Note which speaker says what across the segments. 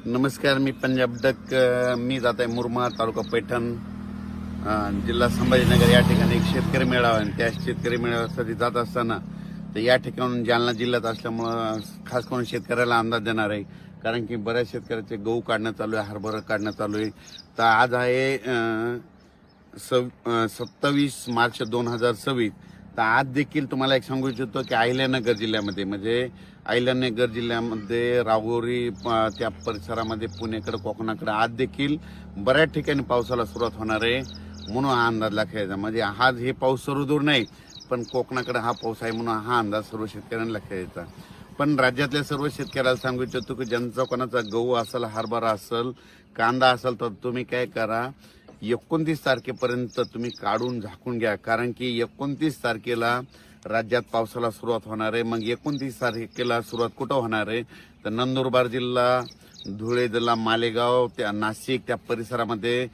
Speaker 1: नमस्कार, मी पंजाब डक. मी जात आहे मुरमाड, तालुका पैठण, जिल्हा संभाजीनगर. या ठिकाणी एक शेतकरी मेळावा आहे. त्या शेतकरी मेळाव्यासाठी जात असताना तर या ठिकाणून जालना जिल्ह्यात असल्यामुळं खास करून शेतकऱ्याला अंदाज देणार आहे. कारण की बऱ्याच शेतकऱ्याचे गहू काढणं चालू आहे, हरभरा काढणं चालू आहे. तर आज आहे 27 मार्च 2026. तर आज देखील तुम्हाला एक सांगू इच्छितो की अहिल्यानगर जिल्ह्यामध्ये म्हणजे अहिल्यानगर जिल्ह्यामध्ये राहुरी त्या परिसरामध्ये पुणेकडे कोकणाकडे आज देखील बऱ्याच ठिकाणी पावसाला सुरुवात होणार आहे. म्हणून हा अंदाज लक्षात. म्हणजे आज हे पाऊस सर्व दूर नाही, पण कोकणाकडे हा पाऊस आहे म्हणून हा अंदाज सर्व शेतकऱ्यांना लक्षात येतो. पण राज्यातल्या सर्व शेतकऱ्याला सांगू इच्छितो की ज्यांचा कोणाचा गहू असेल, हरभरा असेल, कांदा असेल तर तुम्ही काय करा, 29 तारखेपर्यंत तुम्ही काढून झाकून घ्या. कारण की 29 तारखेला राज्यात पावसाला सुरुवात होणार आहे. मग 29 तारखेला सुरुवात कुठं होणार आहे तर नंदुरबार जिल्हा, धुळे जिल्हा, मालेगाव, त्या नाशिक त्या परिसरामध्ये,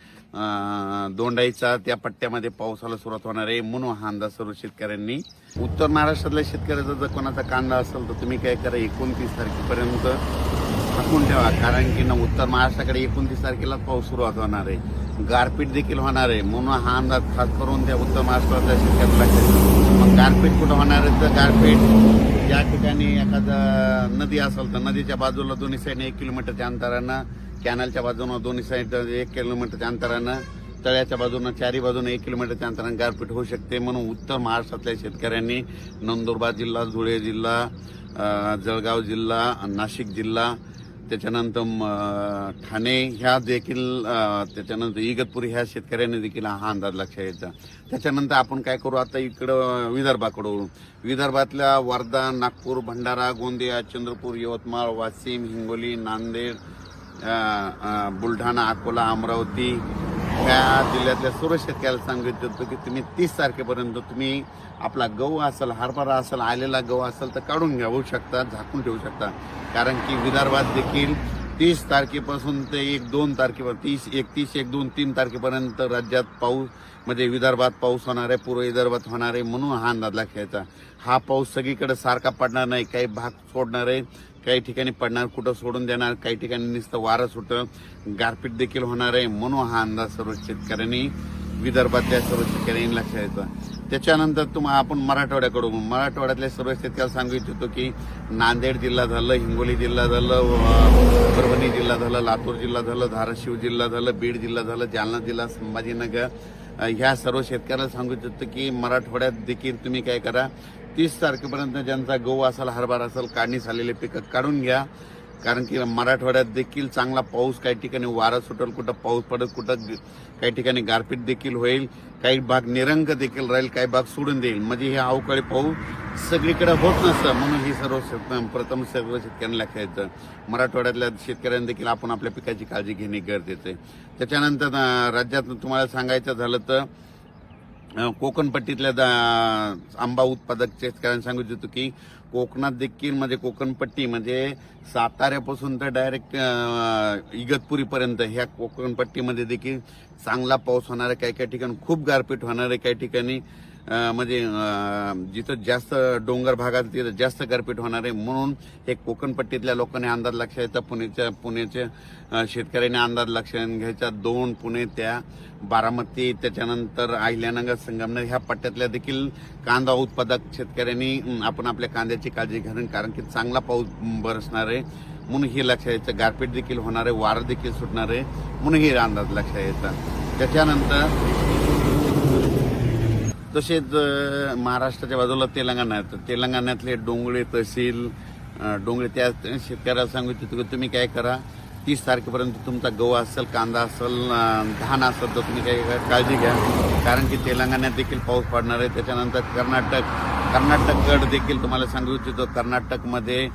Speaker 1: दोंडाईचा त्या पट्ट्यामध्ये पावसाला सुरुवात होणार आहे. म्हणून हा अंदाज सर्व शेतकऱ्यांनी. उत्तर महाराष्ट्रातल्या शेतकऱ्याचा जर कोणाचा कांदा असेल तर तुम्ही काय करा, 29 तारखेपर्यंत झाकून ठेवा. कारण की उत्तर महाराष्ट्राकडे 29 तारखेला पाऊस सुरुवात होणार आहे. गारपीट देखील होणार आहे. म्हणून हा अंदाज खास करून त्या उत्तर महाराष्ट्रातल्या शेतकऱ्याला. मग गारपीट कुठं होणार आहे तर गारपीट ज्या ठिकाणी एखादा नदी असेल तर नदीच्या बाजूला दोन्ही साईडने 1 किलोमीटरच्या अंतरानं, कॅनलच्या बाजूनं दोन्ही साईड 1 किलोमीटरच्या अंतरानं, तळ्याच्या बाजूनं चारी बाजूनं 1 किलोमीटरच्या अंतरानं गारपीट होऊ शकते. म्हणून उत्तर महाराष्ट्रातल्या शेतकऱ्यांनी नंदुरबार जिल्हा, धुळे जिल्हा, जळगाव जिल्हा, नाशिक जिल्हा, त्याच्यानंतर ठाणे ह्या देखील, त्याच्यानंतर इगतपुरी ह्या शेतकऱ्यांनी देखील हा अंदाज लक्षात येतो. त्याच्यानंतर आपण काय करू, आता इकडं विदर्भाकडून, विदर्भातल्या वर्धा, नागपूर, भंडारा, गोंदिया, चंद्रपूर, यवतमाळ, वाशिम, हिंगोली, नांदेड, बुलढाणा, अकोला, अमरावती ह्या जिल्ह्यातल्या सर्व शेतकऱ्याला सांगितलं होतं की तुम्ही 30 तारखेपर्यंत तुम्ही आपला गहू असेल, हरभरा असेल, आलेला गहू असेल तर काढून घेऊ शकता, झाकून ठेवू शकता. कारण की विदर्भात देखील 30 तारखेपासून ते 1-2 तारखेपर्यंत, 31, 1, 2, 3 तारखेपर्यंत राज्यात पाऊस म्हणजे विदर्भात पाऊस होणार आहे, पूर्व विदर्भात होणार आहे. म्हणून हा अंदाज लक्षात. हा पाऊस सगळीकडे सारखा पडणार नाही. काही भाग सोडणार आहे, काही ठिकाणी पडणार, कुठं सोडून देणार, काही ठिकाणी नुसतं वारं सुटं, गारपीट देखील होणार आहे. म्हणून हा अंदाज सर्व शेतकऱ्यांनी, विदर्भातल्या सर्व शेतकऱ्यांनी लक्षात येतो. त्याच्यानंतर आपण मराठवाड्यातल्या सर्व शेतकऱ्याला सांगू इच्छितो की नांदेड जिल्हा झालं, हिंगोली जिल्हा झालं, परभणी जिल्हा झालं, लातूर जिल्हा झालं, धाराशिव जिल्हा झालं, बीड जिल्हा झालं, जालना जिल्हा, संभाजीनगर ह्या सर्व शेतकऱ्याला सांगू इच्छितो की मराठवाड्यात देखील तुम्ही काय करा, 30 तारखेपर्यंत ज्यांचा गहू असेल, हरभरा असेल, काढणी झालेले पिकं काढून घ्या. कारण की मराठवाड्यात देखील चांगला पाऊस, काही ठिकाणी वारा सुटेल, कुठं पाऊस पडत, कुठं काही ठिकाणी गारपीट देखील होईल, काही भाग निरंक देखील राहील, काही भाग सोडून देईल. म्हणजे हे अवकाळी पाऊस सगळीकडे होत नसतं. म्हणून ही सर्व प्रथम सर्व शेतकऱ्यांना लक्षात येतं. मराठवाड्यातल्या शेतकऱ्यांनी देखील आपण आपल्या पिकाची काळजी घेणे गरजेचं आहे. त्याच्यानंतर राज्यात तुम्हाला सांगायचं झालं तर कोकणपट्टीतल्या आंबा उत्पादक शेतकऱ्यांना सांगू इच्छितो की कोकणात देखील म्हणजे कोकणपट्टी म्हणजे साताऱ्यापासून तर डायरेक्ट इगतपुरीपर्यंत ह्या कोकणपट्टीमध्ये देखील चांगला पाऊस होणार आहे. काही काही ठिकाणी खूप गारपीट होणार आहे. काही ठिकाणी म्हणजे जिथं जास्त डोंगर भागात तिथं जास्त गारपीट होणार आहे. म्हणून हे कोकणपट्टीतल्या लोकांनी अंदाज लक्षात येतं. पुण्याच्या शेतकऱ्यांनी अंदाज लक्षात घ्यायचा. 2 पुणे, त्या बारामती, त्याच्यानंतर अहिल्यानगर, संगमनेर ह्या पट्ट्यातल्या देखील कांदा उत्पादक शेतकऱ्यांनी आपण आपल्या कांद्याची काळजी घ्यावी. कारण की चांगला पाऊस बरसणार आहे. म्हणून हे लक्षात यायचं. गारपीट देखील होणार आहे, वारं देखील सुटणार आहे. म्हणून हे अंदाज लक्षात येतात. त्याच्यानंतर तसेच महाराष्ट्राच्या बाजूला तेलंगणा आहे. तेलंगणातले डोंगळे तहसील, डोंगळे त्या शेतकऱ्याला सांगू इच्छितो की तुम्ही काय करा, 30 तारखेपर्यंत तुमचा गहू असेल, कांदा असेल, धान असेल तर तुम्ही काय काळजी घ्या. कारण की तेलंगणात देखील पाऊस पडणार आहे. त्याच्यानंतर कर्नाटककडे देखील तुम्हाला सांगू इच्छितो. कर्नाटकमध्ये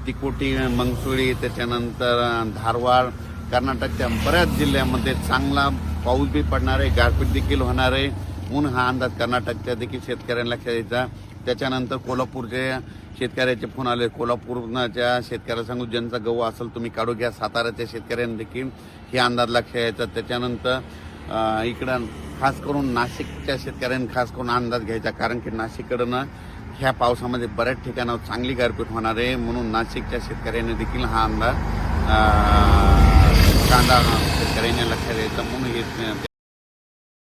Speaker 1: तिकोटी, मंगसुळी, त्याच्यानंतर धारवाड, कर्नाटकच्या बऱ्याच जिल्ह्यामध्ये चांगला पाऊस बी पडणार आहे, गारपीट देखील होणार आहे. म्हणून हा अंदाज कर्नाटकच्या देखील शेतकऱ्यांना लक्षात यायचा. त्याच्यानंतर कोल्हापूरचे शेतकऱ्याचे फोन आले. कोल्हापूरच्या शेतकऱ्याला सांगू ज्यांचा गहू असेल तुम्ही काढू घ्या. साताऱ्याच्या शेतकऱ्यांना देखील हे अंदाज लक्षात यायचा. त्याच्यानंतर इकडं खास करून नाशिकच्या शेतकऱ्यांनी खास करून अंदाज घ्यायचा. कारण की नाशिककडनं ह्या पावसामध्ये बऱ्याच ठिकाणावर चांगली गारपीट होणार आहे. म्हणून नाशिकच्या शेतकऱ्यांनी देखील हा अंदाज मुद्दा शेतकऱ्यांनी लक्षात द्यायचा म्हणून हे